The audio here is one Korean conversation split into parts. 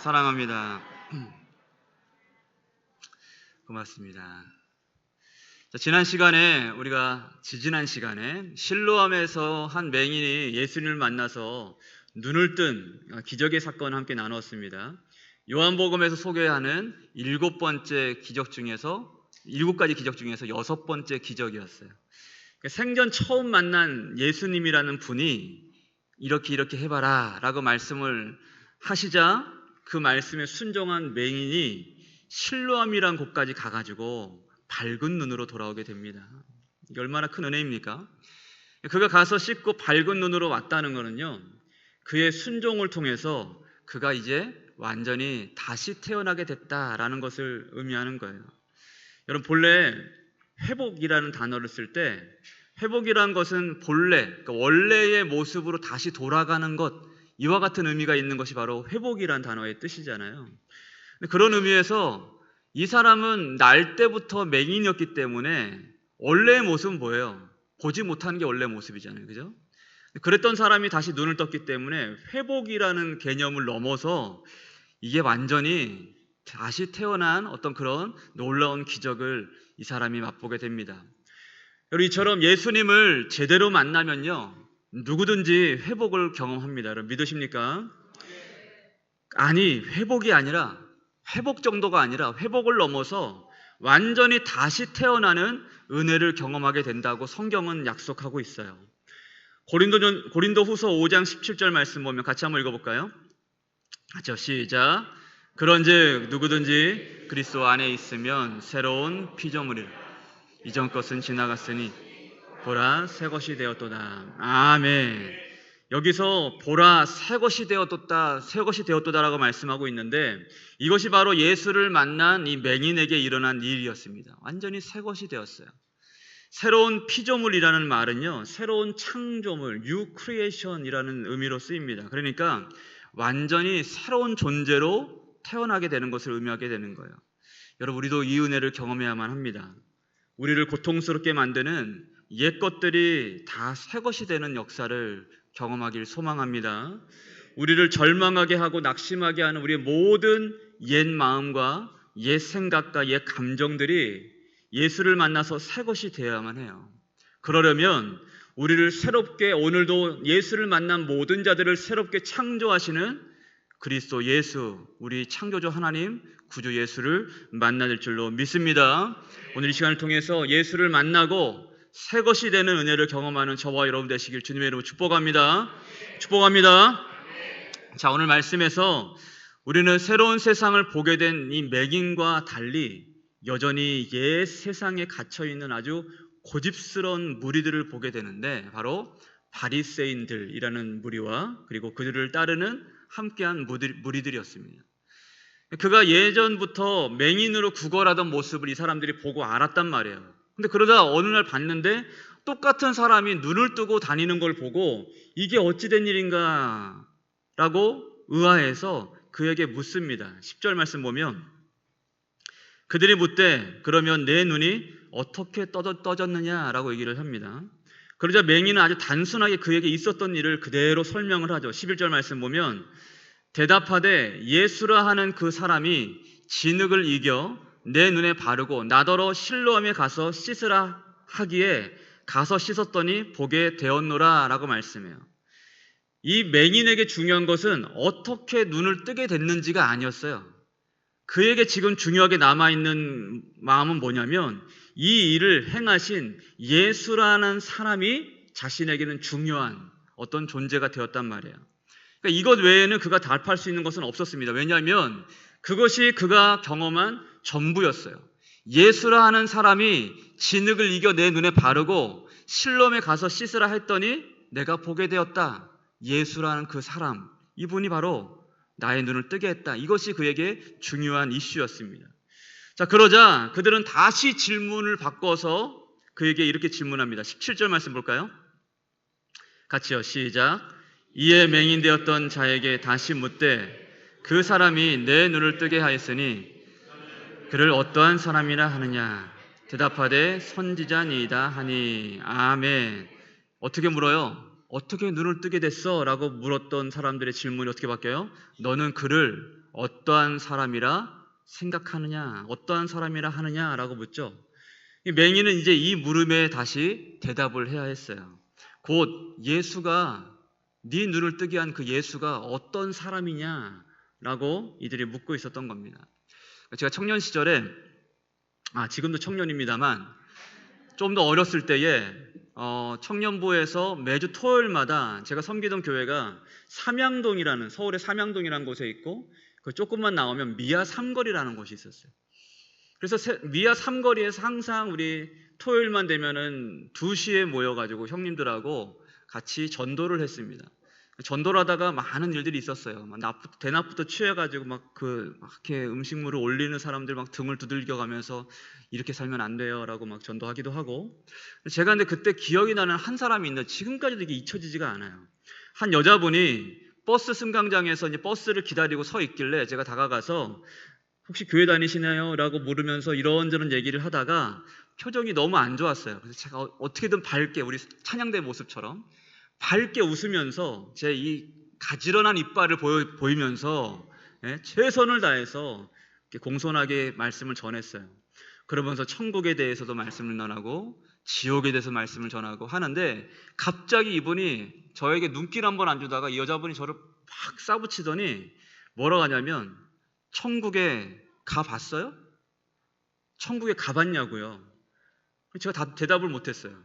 사랑합니다. 고맙습니다. 지난 시간에 실로암에서 한 맹인이 예수님을 만나서 눈을 뜬 기적의 사건을 함께 나누었습니다. 요한복음에서 소개하는 7가지 기적 중에서 6번째 기적이었어요. 생전 처음 만난 예수님이라는 분이 이렇게 해봐라 라고 말씀을 하시자 그 말씀에 순종한 맹인이 실로암이란 곳까지 가가지고 밝은 눈으로 돌아오게 됩니다. 이게 얼마나 큰 은혜입니까? 그가 가서 씻고 밝은 눈으로 왔다는 것은요, 그의 순종을 통해서 그가 이제 완전히 다시 태어나게 됐다라는 것을 의미하는 거예요. 여러분, 본래 회복이라는 단어를 쓸 때 회복이라는 것은 본래, 그러니까 원래의 모습으로 다시 돌아가는 것, 이와 같은 의미가 있는 것이 바로 회복이라는 단어의 뜻이잖아요. 그런 의미에서 이 사람은 날 때부터 맹인이었기 때문에 원래의 모습은 뭐예요? 보지 못하는 게 원래 모습이잖아요. 그죠? 그랬던 사람이 다시 눈을 떴기 때문에 회복이라는 개념을 넘어서 이게 완전히 다시 태어난 어떤 그런 놀라운 기적을 이 사람이 맛보게 됩니다. 여러분, 이처럼 예수님을 제대로 만나면요, 누구든지 회복을 경험합니다. 여러분, 믿으십니까? 아니, 회복 정도가 아니라 회복을 넘어서 완전히 다시 태어나는 은혜를 경험하게 된다고 성경은 약속하고 있어요. 고린도후서 5장 17절 말씀 보면 같이 한번 읽어볼까요? 같이요, 시작. 그런즉 누구든지 그리스도 안에 있으면 새로운 피조물이라. 이전 것은 지나갔으니 보라 새 것이 되었도다. 아멘. 여기서 보라 새 것이 되었도다라고 말씀하고 있는데, 이것이 바로 예수를 만난 이 맹인에게 일어난 일이었습니다. 완전히 새 것이 되었어요. 새로운 피조물이라는 말은요, 새로운 창조물, new creation이라는 의미로 쓰입니다. 그러니까 완전히 새로운 존재로 태어나게 되는 것을 의미하게 되는 거예요. 여러분, 우리도 이 은혜를 경험해야만 합니다. 우리를 고통스럽게 만드는 옛 것들이 다 새 것이 되는 역사를 경험하길 소망합니다. 우리를 절망하게 하고 낙심하게 하는 우리의 모든 옛 마음과 옛 생각과 옛 감정들이 예수를 만나서 새 것이 되어야만 해요. 그러려면 우리를 새롭게, 오늘도 예수를 만난 모든 자들을 새롭게 창조하시는 그리스도 예수, 우리 창조주 하나님, 구주 예수를 만날 줄로 믿습니다. 오늘 이 시간을 통해서 예수를 만나고 새 것이 되는 은혜를 경험하는 저와 여러분 되시길 주님의 이름으로 축복합니다. 축복합니다. 자, 오늘 말씀에서 우리는 새로운 세상을 보게 된 이 맹인과 달리 여전히 옛 세상에 갇혀있는 아주 고집스러운 무리들을 보게 되는데, 바로 바리새인들이라는 무리와 그리고 그들을 따르는 함께한 무리들이었습니다. 그가 예전부터 맹인으로 구걸하던 모습을 이 사람들이 보고 알았단 말이에요. 근데 그러다 어느 날 봤는데 똑같은 사람이 눈을 뜨고 다니는 걸 보고 이게 어찌 된 일인가 라고 의아해서 그에게 묻습니다. 10절 말씀 보면 그들이 묻되 그러면 내 눈이 어떻게 떠졌느냐라고 얘기를 합니다. 그러자 맹인은 아주 단순하게 그에게 있었던 일을 그대로 설명을 하죠. 11절 말씀 보면 대답하되 예수라 하는 그 사람이 진흙을 이겨 내 눈에 바르고 나더러 실로암에 가서 씻으라 하기에 가서 씻었더니 보게 되었노라 라고 말씀해요. 이 맹인에게 중요한 것은 어떻게 눈을 뜨게 됐는지가 아니었어요. 그에게 지금 중요하게 남아있는 마음은 뭐냐면 이 일을 행하신 예수라는 사람이 자신에게는 중요한 어떤 존재가 되었단 말이에요. 그러니까 이것 외에는 그가 답할 수 있는 것은 없었습니다. 왜냐하면 그것이 그가 경험한 전부였어요. 예수라 하는 사람이 진흙을 이겨 내 눈에 바르고 실로암에 가서 씻으라 했더니 내가 보게 되었다. 예수라는 그 사람, 이분이 바로 나의 눈을 뜨게 했다. 이것이 그에게 중요한 이슈였습니다. 자, 그러자 그들은 다시 질문을 바꿔서 그에게 이렇게 질문합니다. 17절 말씀 볼까요? 같이요, 시작. 이에 맹인되었던 자에게 다시 묻되 그 사람이 내 눈을 뜨게 하였으니 그를 어떠한 사람이라 하느냐? 대답하되 선지자니이다 하니. 아멘. 어떻게 물어요? 어떻게 눈을 뜨게 됐어? 라고 물었던 사람들의 질문이 어떻게 바뀌어요? 너는 그를 어떠한 사람이라 생각하느냐, 어떠한 사람이라 하느냐라고 묻죠. 이 맹인은 이제 이 물음에 다시 대답을 해야 했어요. 곧 예수가, 네 눈을 뜨게 한 그 예수가 어떤 사람이냐라고 이들이 묻고 있었던 겁니다. 제가 청년 시절에, 지금도 청년입니다만 좀 더 어렸을 때에 청년부에서 매주 토요일마다 제가 섬기던 교회가 삼양동이라는, 서울의 삼양동이라는 곳에 있고 그 조금만 나오면 미아 삼거리라는 곳이 있었어요. 그래서 미아 삼거리에서 항상 우리 토요일만 되면은 2시에 모여가지고 형님들하고 같이 전도를 했습니다. 전도를 하다가 많은 일들이 있었어요. 대낮부터 취해가지고 막 이렇게 음식물을 올리는 사람들 막 등을 두들겨 가면서 이렇게 살면 안 돼요라고 막 전도하기도 하고. 제가 근데 그때 기억이 나는 한 사람이 있는데 지금까지도 이게 잊혀지지가 않아요. 한 여자분이 버스 승강장에서 이제 버스를 기다리고 서 있길래 제가 다가가서 혹시 교회 다니시나요? 라고 물으면서 이런저런 얘기를 하다가 표정이 너무 안 좋았어요. 그래서 제가 어떻게든 밝게, 우리 찬양대 모습처럼 밝게 웃으면서 제 이 가지런한 이빨을 보이면서 최선을 다해서 공손하게 말씀을 전했어요. 그러면서 천국에 대해서도 말씀을 전하고 지옥에 대해서 말씀을 전하고 하는데 갑자기 이분이 저에게 눈길 한번 안 주다가 이 여자분이 저를 막 싸붙이더니 뭐라고 하냐면, 천국에 가봤어요? 천국에 가봤냐고요. 제가 대답을 못했어요.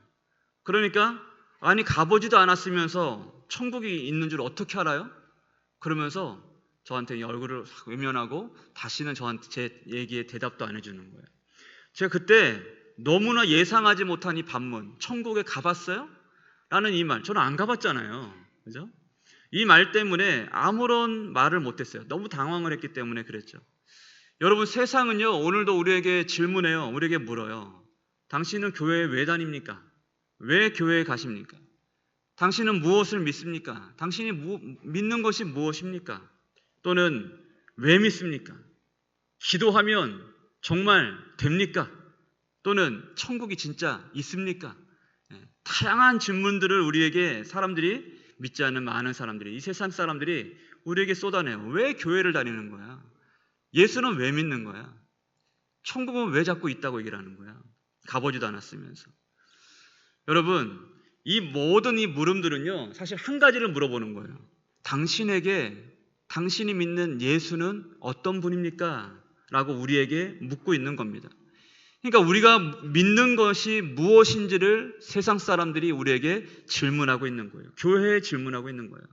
그러니까 아니 가보지도 않았으면서 천국이 있는 줄 어떻게 알아요? 그러면서 저한테 얼굴을 외면하고 다시는 저한테 제 얘기에 대답도 안 해주는 거예요. 제가 그때 너무나 예상하지 못한 이 반문, 천국에 가봤어요? 라는 이 말, 저는 안 가봤잖아요. 그죠? 이 말 때문에 아무런 말을 못했어요. 너무 당황을 했기 때문에 그랬죠. 여러분, 세상은요 오늘도 우리에게 질문해요. 우리에게 물어요. 당신은 교회에 왜 다닙니까? 왜 교회에 가십니까? 당신은 무엇을 믿습니까? 당신이 믿는 것이 무엇입니까? 또는 왜 믿습니까? 기도하면 정말 됩니까? 또는 천국이 진짜 있습니까? 다양한 질문들을 우리에게 사람들이, 믿지 않는 많은 사람들이, 이 세상 사람들이 우리에게 쏟아내요. 왜 교회를 다니는 거야? 예수는 왜 믿는 거야? 천국은 왜 자꾸 있다고 얘기를 하는 거야? 가보지도 않았으면서. 여러분, 이 모든 이 물음들은요 사실 한 가지를 물어보는 거예요. 당신이 믿는 예수는 어떤 분입니까? 라고 우리에게 묻고 있는 겁니다. 그러니까 우리가 믿는 것이 무엇인지를 세상 사람들이 우리에게 질문하고 있는 거예요. 교회에 질문하고 있는 거예요.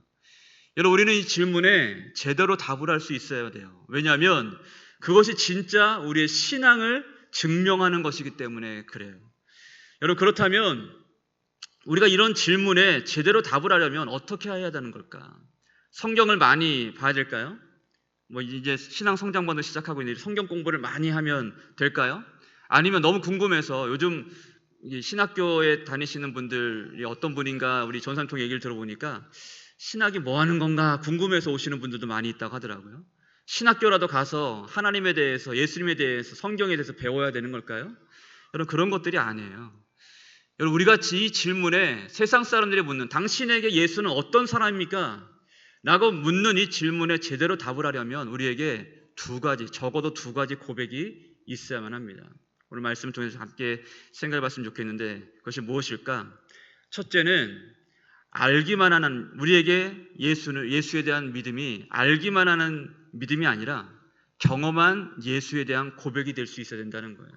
여러분, 우리는 이 질문에 제대로 답을 할 수 있어야 돼요. 왜냐하면 그것이 진짜 우리의 신앙을 증명하는 것이기 때문에 그래요. 여러분, 그렇다면 우리가 이런 질문에 제대로 답을 하려면 어떻게 해야 되는 걸까? 성경을 많이 봐야 될까요? 이제 신앙 성장반도 시작하고 있는데 성경 공부를 많이 하면 될까요? 아니면 너무 궁금해서, 요즘 신학교에 다니시는 분들이 어떤 분인가 우리 전산통 얘기를 들어보니까 신학이 뭐 하는 건가 궁금해서 오시는 분들도 많이 있다고 하더라고요. 신학교라도 가서 하나님에 대해서, 예수님에 대해서, 성경에 대해서 배워야 되는 걸까요? 여러분, 그런 것들이 아니에요. 여러분, 우리가 이 질문에 세상 사람들이 묻는 당신에게 예수는 어떤 사람입니까? 라고 묻는 이 질문에 제대로 답을 하려면 우리에게 적어도 두 가지 고백이 있어야만 합니다. 오늘 말씀 통해서 함께 생각해 봤으면 좋겠는데 그것이 무엇일까? 첫째는 알기만 하는, 우리에게 예수에 대한 믿음이 알기만 하는 믿음이 아니라 경험한 예수에 대한 고백이 될 수 있어야 된다는 거예요.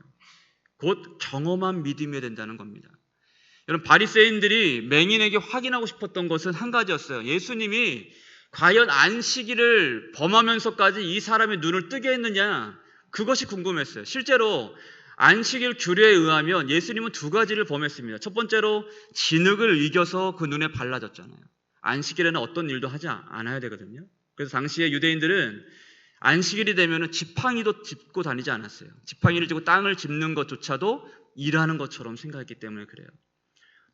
곧 경험한 믿음이 된다는 겁니다. 여러분, 바리새인들이 맹인에게 확인하고 싶었던 것은 한 가지였어요. 예수님이 과연 안식일을 범하면서까지 이 사람의 눈을 뜨게 했느냐, 그것이 궁금했어요. 실제로 안식일 규례에 의하면 예수님은 두 가지를 범했습니다. 첫 번째로 진흙을 이겨서 그 눈에 발라졌잖아요. 안식일에는 어떤 일도 하지 않아야 되거든요. 그래서 당시에 유대인들은 안식일이 되면 지팡이도 짚고 다니지 않았어요. 지팡이를 짚고 땅을 짚는 것조차도 일하는 것처럼 생각했기 때문에 그래요.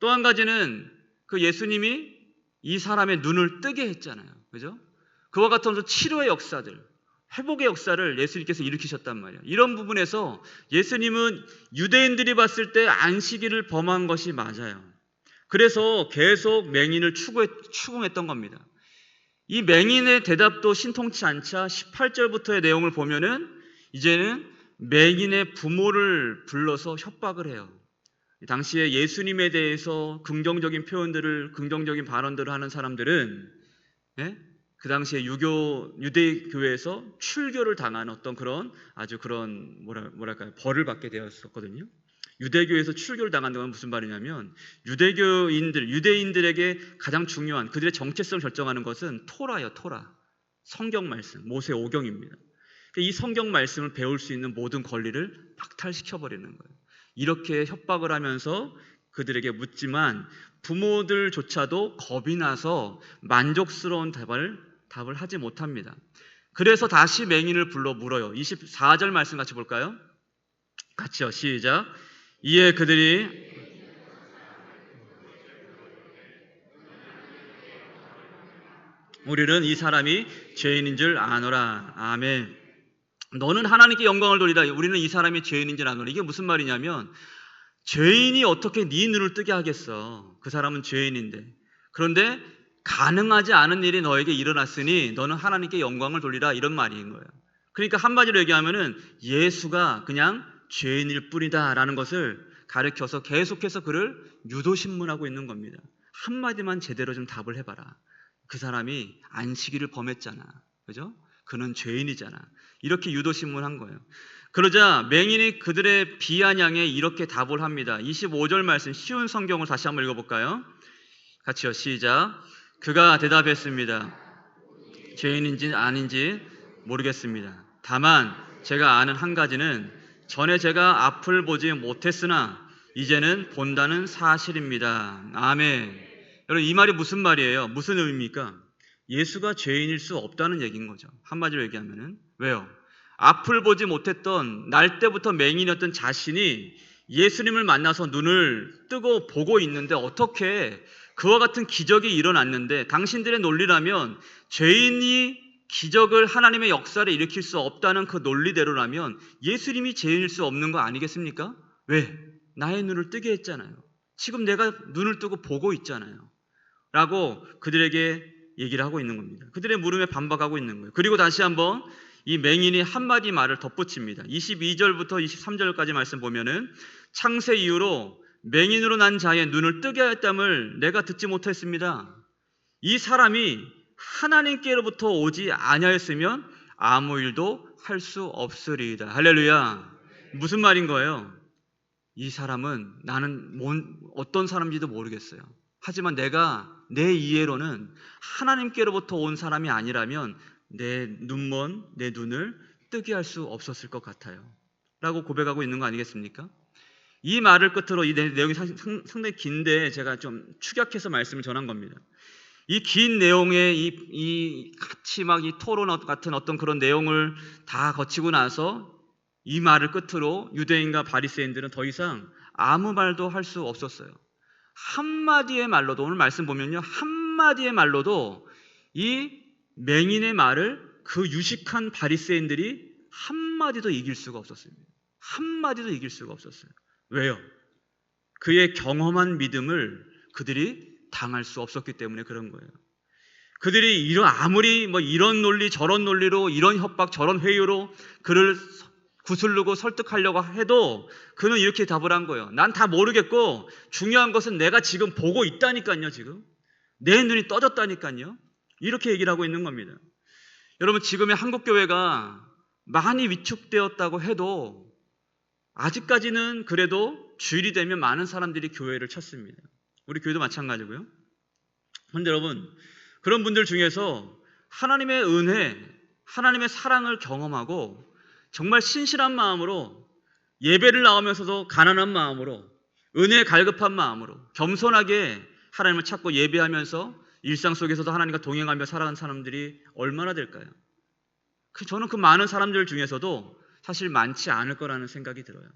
또 한 가지는 그 예수님이 이 사람의 눈을 뜨게 했잖아요. 그죠? 그와 같은 치료의 역사들, 회복의 역사를 예수님께서 일으키셨단 말이에요. 이런 부분에서 예수님은 유대인들이 봤을 때 안식일을 범한 것이 맞아요. 그래서 계속 맹인을 추궁했던 겁니다. 이 맹인의 대답도 신통치 않자 18절부터의 내용을 보면은 이제는 맹인의 부모를 불러서 협박을 해요. 당시에 예수님에 대해서 긍정적인 표현들을, 긍정적인 발언들을 하는 사람들은, 예? 그 당시에 유대 교회에서 출교를 당한 어떤 그런 아주 그런 뭐랄까요, 벌을 받게 되었었거든요. 유대교에서 출교를 당한다는 건 무슨 말이냐면, 유대인들에게 가장 중요한 그들의 정체성을 결정하는 것은 토라예요. 토라, 성경 말씀, 모세 오경입니다. 이 성경 말씀을 배울 수 있는 모든 권리를 박탈시켜 버리는 거예요. 이렇게 협박을 하면서 그들에게 묻지만 부모들조차도 겁이 나서 만족스러운 답을 하지 못합니다. 그래서 다시 맹인을 불러 물어요. 24절 말씀 같이 볼까요? 같이요. 시작. 이에 그들이 우리는 이 사람이 죄인인 줄 아노라. 아멘. 너는 하나님께 영광을 돌리라. 우리는 이 사람이 죄인인 줄 아노라. 이게 무슨 말이냐면, 죄인이 어떻게 네 눈을 뜨게 하겠어. 그 사람은 죄인인데. 그런데 가능하지 않은 일이 너에게 일어났으니 너는 하나님께 영광을 돌리라, 이런 말인 거예요. 그러니까 한마디로 얘기하면은 예수가 그냥 죄인일 뿐이다 라는 것을 가르쳐서 계속해서 그를 유도신문하고 있는 겁니다. 한마디만 제대로 좀 답을 해봐라. 그 사람이 안식일을 범했잖아. 그죠? 그는 죄인이잖아. 이렇게 유도신문한 거예요. 그러자 맹인이 그들의 비아냥에 이렇게 답을 합니다. 25절 말씀, 쉬운 성경을 다시 한번 읽어볼까요? 같이요. 시작. 그가 대답했습니다. 죄인인지 아닌지 모르겠습니다. 다만 제가 아는 한 가지는 전에 제가 앞을 보지 못했으나 이제는 본다는 사실입니다. 아멘. 여러분, 이 말이 무슨 말이에요? 무슨 의미입니까? 예수가 죄인일 수 없다는 얘기인 거죠. 한마디로 얘기하면은. 왜요? 앞을 보지 못했던 날 때부터 맹인이었던 자신이 예수님을 만나서 눈을 뜨고 보고 있는데, 어떻게 그와 같은 기적이 일어났는데, 당신들의 논리라면 죄인이 기적을, 하나님의 역사를 일으킬 수 없다는 그 논리대로라면 예수님이 죄인일 수 없는 거 아니겠습니까? 왜? 나의 눈을 뜨게 했잖아요. 지금 내가 눈을 뜨고 보고 있잖아요. 라고 그들에게 얘기를 하고 있는 겁니다. 그들의 물음에 반박하고 있는 거예요. 그리고 다시 한번 이 맹인이 한마디 말을 덧붙입니다. 22절부터 23절까지 말씀 보면은, 창세 이후로 맹인으로 난 자의 눈을 뜨게 했dam을 내가 듣지 못했습니다. 이 사람이 하나님께로부터 오지 아니하였으면 아무 일도 할 수 없으리이다. 할렐루야. 무슨 말인 거예요? 이 사람은 나는 어떤 사람인지도 모르겠어요. 하지만 내가 내 이해로는 하나님께로부터 온 사람이 아니라면 내 눈을 뜨게 할 수 없었을 것 같아요. 라고 고백하고 있는 거 아니겠습니까? 이 말을 끝으로, 이 내용이 상당히 긴데 제가 좀 축약해서 말씀을 전한 겁니다. 이 긴 내용에 이 같이 막 이 토론 같은 어떤 그런 내용을 다 거치고 나서 이 말을 끝으로 유대인과 바리새인들은 더 이상 아무 말도 할 수 없었어요. 한마디의 말로도, 오늘 말씀 보면요, 한마디의 말로도 이 맹인의 말을 그 유식한 바리새인들이 한마디도 이길 수가 없었습니다. 한마디도 이길 수가 없었어요. 왜요? 그의 경험한 믿음을 그들이 당할 수 없었기 때문에 그런 거예요. 그들이 아무리 이런 논리 저런 논리로, 이런 협박 저런 회유로 그를 구슬르고 설득하려고 해도 그는 이렇게 답을 한 거예요. 난 다 모르겠고 중요한 것은 내가 지금 보고 있다니까요. 지금 내 눈이 떠졌다니까요. 이렇게 얘기를 하고 있는 겁니다. 여러분, 지금의 한국교회가 많이 위축되었다고 해도 아직까지는 그래도 주일이 되면 많은 사람들이 교회를 찾습니다. 우리 교회도 마찬가지고요. 그런데 여러분, 그런 분들 중에서 하나님의 은혜, 하나님의 사랑을 경험하고 정말 신실한 마음으로 예배를 나오면서도 가난한 마음으로, 은혜에 갈급한 마음으로 겸손하게 하나님을 찾고 예배하면서 일상 속에서도 하나님과 동행하며 살아가는 사람들이 얼마나 될까요? 저는 그 많은 사람들 중에서도 사실 많지 않을 거라는 생각이 들어요.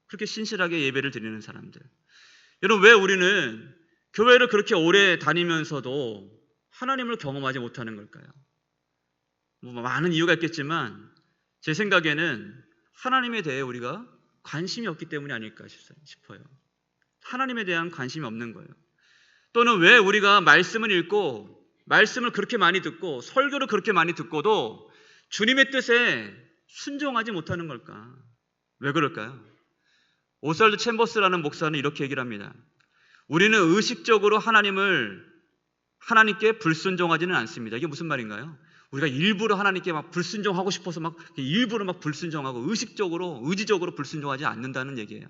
그렇게 신실하게 예배를 드리는 사람들. 여러분, 왜 우리는 교회를 그렇게 오래 다니면서도 하나님을 경험하지 못하는 걸까요? 많은 이유가 있겠지만 제 생각에는 하나님에 대해 우리가 관심이 없기 때문이 아닐까 싶어요. 하나님에 대한 관심이 없는 거예요. 또는 왜 우리가 말씀을 읽고 말씀을 그렇게 많이 듣고 설교를 그렇게 많이 듣고도 주님의 뜻에 순종하지 못하는 걸까? 왜 그럴까요? 오스왈드 챔버스라는 목사는 이렇게 얘기를 합니다. 우리는 의식적으로 하나님께 불순종하지는 않습니다. 이게 무슨 말인가요? 우리가 일부러 하나님께 막 불순종하고 싶어서 막 일부러 막 불순종하고 의지적으로 불순종하지 않는다는 얘기예요.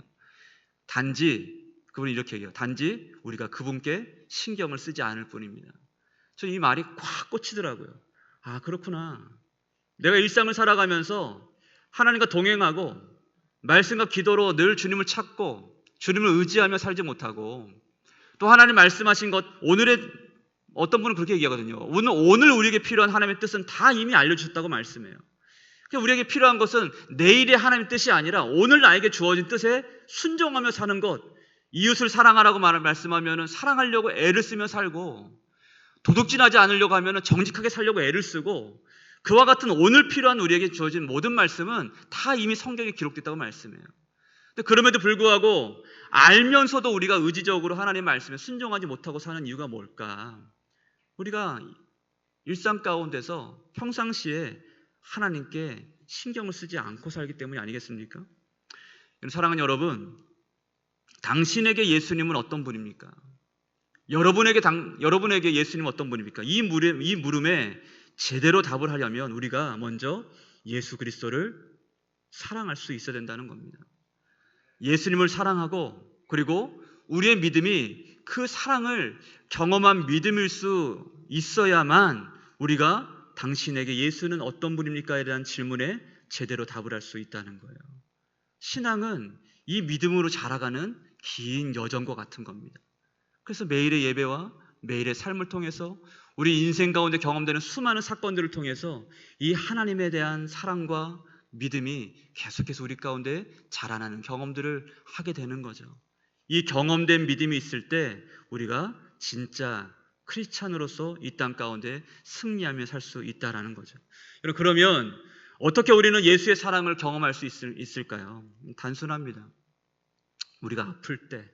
단지 그분이 이렇게 얘기해요. 단지 우리가 그분께 신경을 쓰지 않을 뿐입니다. 저 이 말이 꽉 꽂히더라고요. 아, 그렇구나. 내가 일상을 살아가면서 하나님과 동행하고 말씀과 기도로 늘 주님을 찾고 주님을 의지하며 살지 못하고 또 하나님 말씀하신 것 오늘의 어떤 분은 그렇게 얘기하거든요. 오늘 우리에게 필요한 하나님의 뜻은 다 이미 알려주셨다고 말씀해요. 그러니까 우리에게 필요한 것은 내일의 하나님의 뜻이 아니라 오늘 나에게 주어진 뜻에 순종하며 사는 것. 이웃을 사랑하라고 말씀하면 사랑하려고 애를 쓰며 살고 도둑질하지 않으려고 하면 정직하게 살려고 애를 쓰고 그와 같은 오늘 필요한 우리에게 주어진 모든 말씀은 다 이미 성경에 기록됐다고 말씀해요. 근데 그럼에도 불구하고 알면서도 우리가 의지적으로 하나님의 말씀에 순종하지 못하고 사는 이유가 뭘까? 우리가 일상 가운데서 평상시에 하나님께 신경을 쓰지 않고 살기 때문이 아니겠습니까? 사랑하는 여러분, 당신에게 예수님은 어떤 분입니까? 여러분에게 예수님은 어떤 분입니까? 이 물음에 제대로 답을 하려면 우리가 먼저 예수 그리스도를 사랑할 수 있어야 된다는 겁니다. 예수님을 사랑하고 그리고 우리의 믿음이 그 사랑을 경험한 믿음일 수 있어야만 우리가 당신에게 예수는 어떤 분입니까에 대한 질문에 제대로 답을 할 수 있다는 거예요. 신앙은 이 믿음으로 자라가는 긴 여정과 같은 겁니다. 그래서 매일의 예배와 매일의 삶을 통해서 우리 인생 가운데 경험되는 수많은 사건들을 통해서 이 하나님에 대한 사랑과 믿음이 계속해서 우리 가운데 자라나는 경험들을 하게 되는 거죠. 이 경험된 믿음이 있을 때 우리가 진짜 크리스찬으로서 이 땅 가운데 승리하며 살 수 있다라는 거죠. 여러분, 그러면 어떻게 우리는 예수의 사랑을 경험할 수 있을까요? 단순합니다. 우리가 아플 때,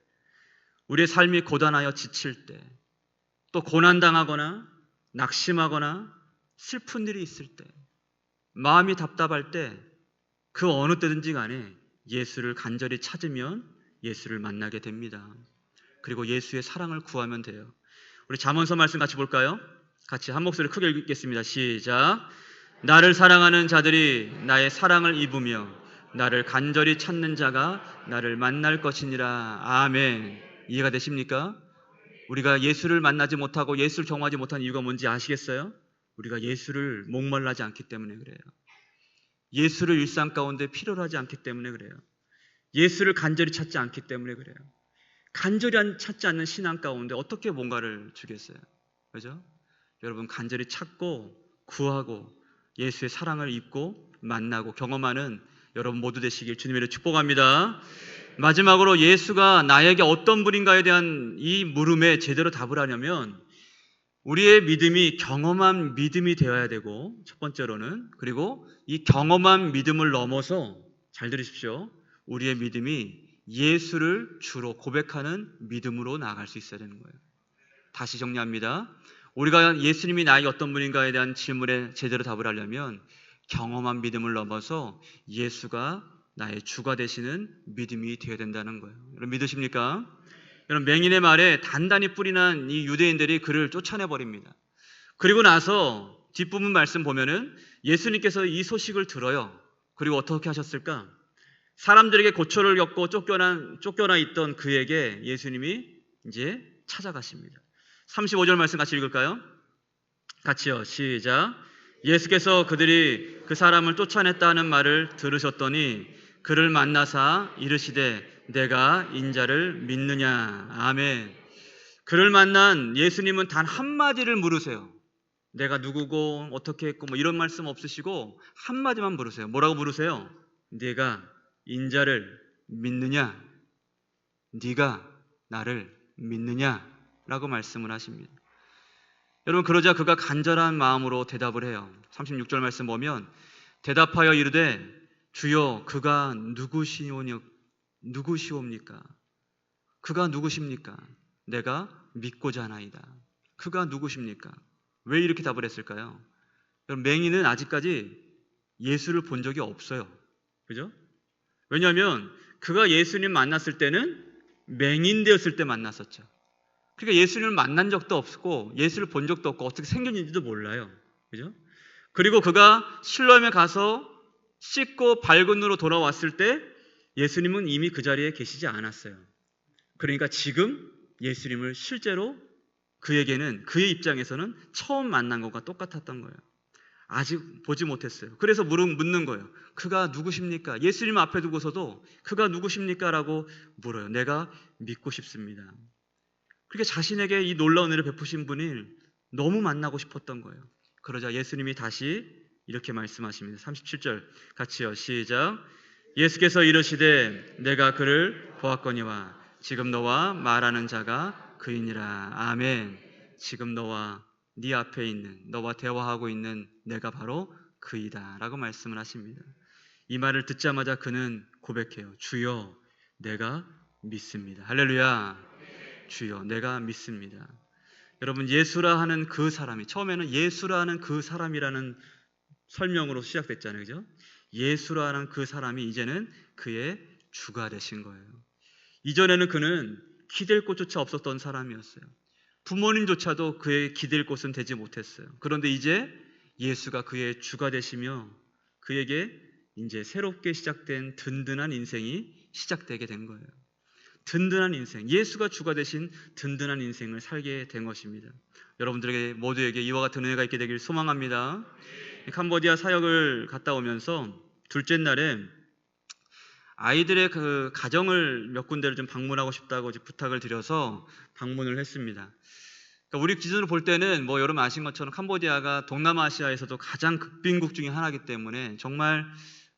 우리의 삶이 고단하여 지칠 때, 또 고난당하거나 낙심하거나 슬픈 일이 있을 때, 마음이 답답할 때, 그 어느 때든지 간에 예수를 간절히 찾으면 예수를 만나게 됩니다. 그리고 예수의 사랑을 구하면 돼요. 우리 잠언서 말씀 같이 볼까요? 같이 한 목소리 크게 읽겠습니다. 시작. 나를 사랑하는 자들이 나의 사랑을 입으며 나를 간절히 찾는 자가 나를 만날 것이니라. 아멘. 이해가 되십니까? 우리가 예수를 만나지 못하고 예수를 경험하지 못한 이유가 뭔지 아시겠어요? 우리가 예수를 목말라지 않기 때문에 그래요. 예수를 일상 가운데 필요로 하지 않기 때문에 그래요. 예수를 간절히 찾지 않기 때문에 그래요. 간절히 찾지 않는 신앙 가운데 어떻게 뭔가를 주겠어요? 그죠? 여러분, 간절히 찾고 구하고 예수의 사랑을 입고 만나고 경험하는 여러분 모두 되시길 주님으로 축복합니다. 마지막으로 예수가 나에게 어떤 분인가에 대한 이 물음에 제대로 답을 하려면 우리의 믿음이 경험한 믿음이 되어야 되고, 첫 번째로는, 그리고 이 경험한 믿음을 넘어서 잘 들으십시오. 우리의 믿음이 예수를 주로 고백하는 믿음으로 나아갈 수 있어야 되는 거예요. 다시 정리합니다. 우리가 예수님이 나에게 어떤 분인가에 대한 질문에 제대로 답을 하려면 경험한 믿음을 넘어서 예수가 나의 주가 되시는 믿음이 되어야 된다는 거예요. 여러분 믿으십니까? 여러분, 맹인의 말에 단단히 뿌리난 이 유대인들이 그를 쫓아내버립니다. 그리고 나서 뒷부분 말씀 보면은 예수님께서 이 소식을 들어요. 그리고 어떻게 하셨을까? 사람들에게 고초를 겪고 쫓겨나 있던 그에게 예수님이 이제 찾아가십니다. 35절 말씀 같이 읽을까요? 같이요. 시작. 예수께서 그들이 그 사람을 쫓아냈다는 말을 들으셨더니 그를 만나사 이르시되 내가 인자를 믿느냐. 아멘. 그를 만난 예수님은 단 한마디를 물으세요. 내가 누구고 어떻게 했고 뭐 이런 말씀 없으시고 한마디만 물으세요. 뭐라고 물으세요? 네가 인자를 믿느냐? 네가 나를 믿느냐? 라고 말씀을 하십니다. 여러분, 그러자 그가 간절한 마음으로 대답을 해요. 36절 말씀 보면 대답하여 이르되 주여 그가 누구시옵니까? 그가 누구십니까? 내가 믿고자 하나이다. 그가 누구십니까? 왜 이렇게 답을 했을까요? 여러분, 맹인은 아직까지 예수를 본 적이 없어요. 그죠? 왜냐하면 그가 예수님 만났을 때는 맹인 되었을 때 만났었죠. 그러니까 예수님을 만난 적도 없고 예수를 본 적도 없고 어떻게 생겼는지도 몰라요. 그죠? 그리고 그가 실로암에 가서 씻고 밝은 눈으로 돌아왔을 때 예수님은 이미 그 자리에 계시지 않았어요. 그러니까 지금 예수님을 실제로 그에게는, 그의 입장에서는 처음 만난 것과 똑같았던 거예요. 아직 보지 못했어요. 그래서 묻는 거예요. 그가 누구십니까? 예수님 앞에 두고서도 그가 누구십니까? 라고 물어요. 내가 믿고 싶습니다. 그렇게 자신에게 이 놀라운 은혜를 베푸신 분이 너무 만나고 싶었던 거예요. 그러자 예수님이 다시 이렇게 말씀하십니다. 37절 같이요. 시작. 예수께서 이르시되 내가 그를 보았거니와 지금 너와 말하는 자가 그이니라. 아멘. 지금 너와 네 앞에 있는, 너와 대화하고 있는 내가 바로 그이다 라고 말씀을 하십니다. 이 말을 듣자마자 그는 고백해요. 주여 내가 믿습니다. 할렐루야. 주여 내가 믿습니다. 여러분, 예수라 하는 그 사람이, 처음에는 예수라 하는 그 사람이라는 설명으로 시작됐잖아요. 그죠? 예수라는 그 사람이 이제는 그의 주가 되신 거예요. 이전에는 그는 기댈 곳조차 없었던 사람이었어요. 부모님조차도 그의 기댈 곳은 되지 못했어요. 그런데 이제 예수가 그의 주가 되시며 그에게 이제 새롭게 시작된 든든한 인생이 시작되게 된 거예요. 든든한 인생, 예수가 주가 되신 든든한 인생을 살게 된 것입니다. 여러분들에게 모두에게 이와 같은 은혜가 있게 되길 소망합니다. 캄보디아 사역을 갔다 오면서 둘째 날에 아이들의 그 가정을 몇 군데를 좀 방문하고 싶다고 부탁을 드려서 방문을 했습니다. 그러니까 우리 기준으로 볼 때는 뭐 여러분 아신 것처럼 캄보디아가 동남아시아에서도 가장 극빈국 중에 하나이기 때문에 정말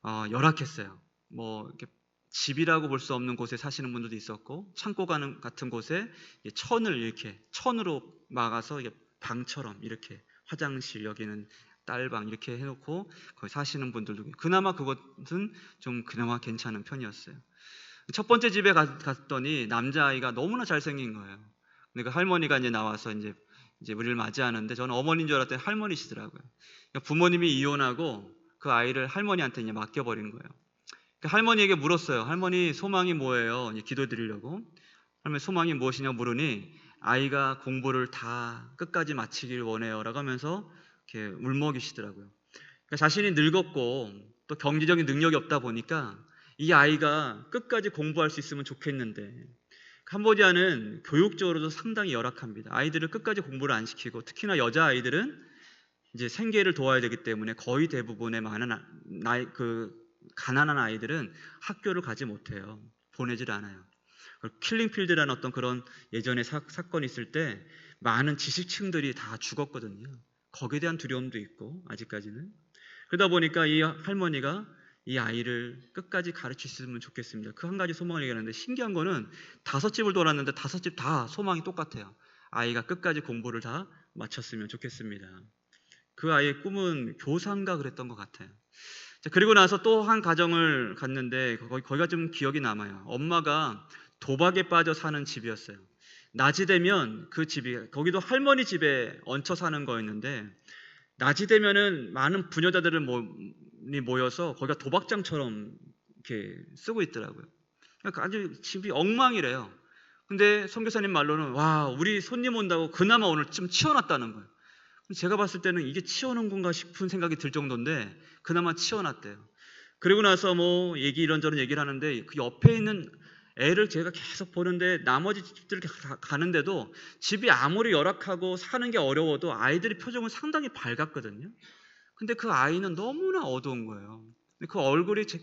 열악했어요. 뭐 이렇게 집이라고 볼 수 없는 곳에 사시는 분들도 있었고, 창고 같은 곳에 천을 이렇게 천으로 막아서 방처럼 이렇게 화장실, 여기는 딸방 이렇게 해놓고 거기 사시는 분들도, 그나마 그것은 좀 그나마 괜찮은 편이었어요. 첫 번째 집에 갔더니 남자아이가 너무나 잘생긴 거예요. 근데 그 할머니가 이제 나와서 이제 우리를 맞이하는데, 저는 어머니인 줄 알았더니 할머니시더라고요. 그러니까 부모님이 이혼하고 그 아이를 할머니한테 이제 맡겨버린 거예요. 할머니에게 물었어요. 할머니, 소망이 뭐예요? 기도 드리려고. 할머니, 소망이 무엇이냐고 물으니 아이가 공부를 다 끝까지 마치길 원해요 라고 하면서 이렇게 울먹이시더라고요. 그러니까 자신이 늙었고 또 경제적인 능력이 없다 보니까 이 아이가 끝까지 공부할 수 있으면 좋겠는데, 캄보디아는 교육적으로도 상당히 열악합니다. 아이들을 끝까지 공부를 안 시키고, 특히나 여자아이들은 이제 생계를 도와야 되기 때문에 거의 대부분의 많은 가난한 아이들은 학교를 가지 못해요. 보내질 않아요. 킬링필드라는 어떤 그런 예전에 사건이 있을 때 많은 지식층들이 다 죽었거든요. 거기에 대한 두려움도 있고, 아직까지는. 그러다 보니까 이 할머니가 이 아이를 끝까지 가르치셨으면 좋겠습니다. 그 한 가지 소망을 얘기하는데, 신기한 거는 5집을 돌았는데 5집 다 소망이 똑같아요. 아이가 끝까지 공부를 다 마쳤으면 좋겠습니다. 그 아이의 꿈은 교사인가 그랬던 것 같아요. 그리고 나서 또 한 가정을 갔는데 거기가 좀 기억이 남아요. 엄마가 도박에 빠져 사는 집이었어요. 낮이 되면 그 집이, 거기도 할머니 집에 얹혀 사는 거였는데, 낮이 되면은 많은 부녀자들을 모여서 거기가 도박장처럼 이렇게 쓰고 있더라고요. 그러니까 아주 집이 엉망이래요. 근데 선교사님 말로는 와, 우리 손님 온다고 그나마 오늘 좀 치워놨다는 거예요. 제가 봤을 때는 이게 치워놓은 건가 싶은 생각이 들 정도인데 그나마 치워놨대요. 그리고 나서 뭐 이런저런 얘기를 하는데, 그 옆에 있는 애를 제가 계속 보는데 나머지 집들 가는데도 집이 아무리 열악하고 사는 게 어려워도 아이들의 표정은 상당히 밝았거든요. 근데 그 아이는 너무나 어두운 거예요. 그 얼굴이 제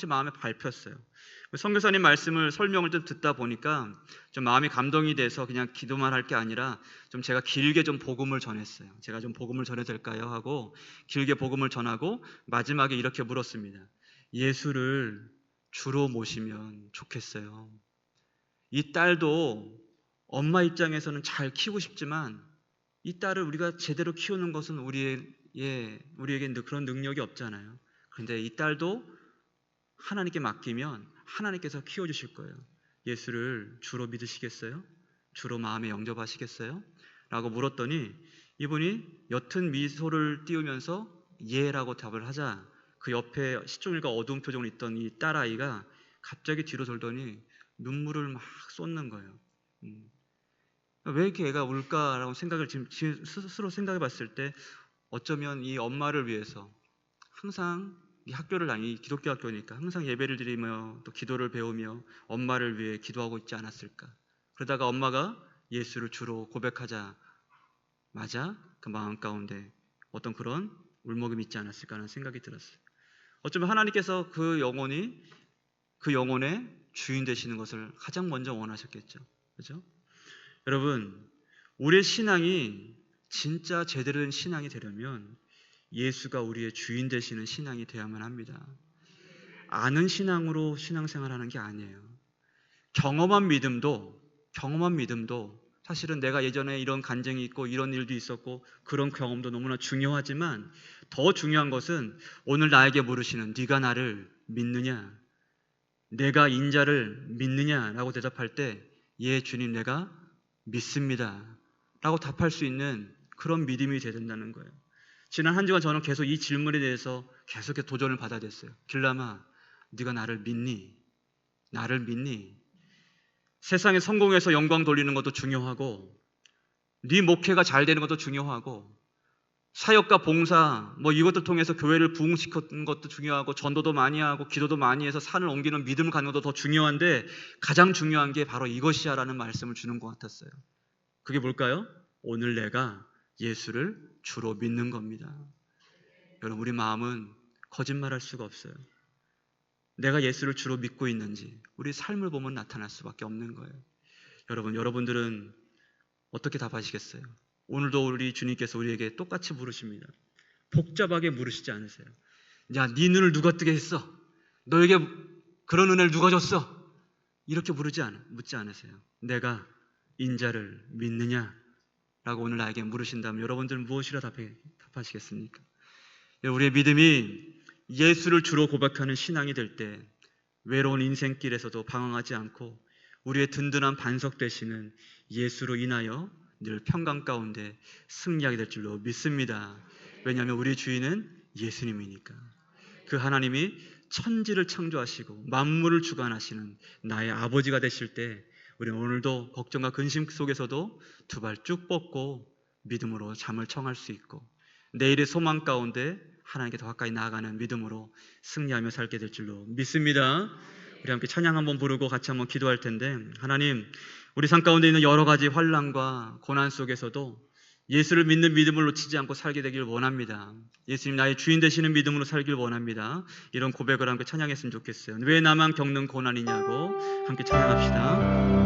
마음에 밟혔어요. 선교사님 말씀을 설명을 좀 듣다 보니까 좀 마음이 감동이 돼서 그냥 기도만 할 게 아니라 좀 제가 길게 좀 복음을 전했어요. 제가 좀 복음을 전해도 될까요? 하고 길게 복음을 전하고 마지막에 이렇게 물었습니다. 예수를 주로 모시면 좋겠어요. 이 딸도 엄마 입장에서는 잘 키우고 싶지만 이 딸을 우리가 제대로 키우는 것은 우리에게 그런 능력이 없잖아요. 그런데 이 딸도 하나님께 맡기면 하나님께서 키워주실 거예요. 예수를 주로 믿으시겠어요? 주로 마음에 영접하시겠어요? 라고 물었더니 이분이 옅은 미소를 띄우면서 예라고 답을 하자 그 옆에 시종일관 어두운 표정을 있던 이 딸아이가 갑자기 뒤로 돌더니 눈물을 막 쏟는 거예요. 왜 이렇게 애가 울까라고 생각을 지금 스스로 생각해 봤을 때 어쩌면 이 엄마를 위해서 항상 이 학교를 다니 기독교 학교니까 항상 예배를 드리며 또 기도를 배우며 엄마를 위해 기도하고 있지 않았을까. 그러다가 엄마가 예수를 주로 고백하자마자 그 마음 가운데 어떤 그런 울먹임이 있지 않았을까 하는 생각이 들었어요. 어쩌면 하나님께서 그 영혼의 주인 되시는 것을 가장 먼저 원하셨겠죠. 그렇죠? 여러분, 우리의 신앙이 진짜 제대로 된 신앙이 되려면 예수가 우리의 주인 되시는 신앙이 되어야만 합니다. 아는 신앙으로 신앙생활하는 게 아니에요. 경험한 믿음도 사실은 내가 예전에 이런 간증이 있고 이런 일도 있었고 그런 경험도 너무나 중요하지만 더 중요한 것은 오늘 나에게 물으시는 네가 나를 믿느냐, 내가 인자를 믿느냐라고 대답할 때 예 주님 내가 믿습니다 라고 답할 수 있는 그런 믿음이 되야 된다는 거예요. 지난 한 주간 저는 계속 이 질문에 대해서 계속 도전을 받아야 됐어요. 길람아, 네가 나를 믿니? 나를 믿니? 세상에 성공해서 영광 돌리는 것도 중요하고 네 목회가 잘 되는 것도 중요하고 사역과 봉사 이것들 통해서 교회를 부흥시키는 것도 중요하고 전도도 많이 하고 기도도 많이 해서 산을 옮기는 믿음을 갖는 것도 더 중요한데 가장 중요한 게 바로 이것이야 라는 말씀을 주는 것 같았어요. 그게 뭘까요? 오늘 내가 예수를 주로 믿는 겁니다. 여러분, 우리 마음은 거짓말할 수가 없어요. 내가 예수를 주로 믿고 있는지 우리 삶을 보면 나타날 수밖에 없는 거예요. 여러분들은 어떻게 답하시겠어요? 오늘도 우리 주님께서 우리에게 똑같이 물으십니다. 복잡하게 물으시지 않으세요. 야, 네 눈을 누가 뜨게 했어? 너에게 그런 은혜를 누가 줬어? 이렇게 묻지 않으세요. 내가 인자를 믿느냐? 라고 오늘 나에게 물으신다면 여러분들은 무엇이라 답하시겠습니까? 우리의 믿음이 예수를 주로 고백하는 신앙이 될 때 외로운 인생길에서도 방황하지 않고 우리의 든든한 반석 되시는 예수로 인하여 늘 평강 가운데 승리하게 될 줄로 믿습니다. 왜냐하면 우리 주인은 예수님이니까. 그 하나님이 천지를 창조하시고 만물을 주관하시는 나의 아버지가 되실 때 우리는 오늘도 걱정과 근심 속에서도 두 발 쭉 뻗고 믿음으로 잠을 청할 수 있고 내일의 소망 가운데 하나님께 더 가까이 나아가는 믿음으로 승리하며 살게 될 줄로 믿습니다. 우리 함께 찬양 한번 부르고 같이 한번 기도할 텐데, 하나님, 우리 삶 가운데 있는 여러 가지 환난과 고난 속에서도 예수를 믿는 믿음을 놓치지 않고 살게 되길 원합니다. 예수님 나의 주인 되시는 믿음으로 살길 원합니다. 이런 고백을 함께 찬양했으면 좋겠어요. 왜 나만 겪는 고난이냐고 함께 찬양합시다.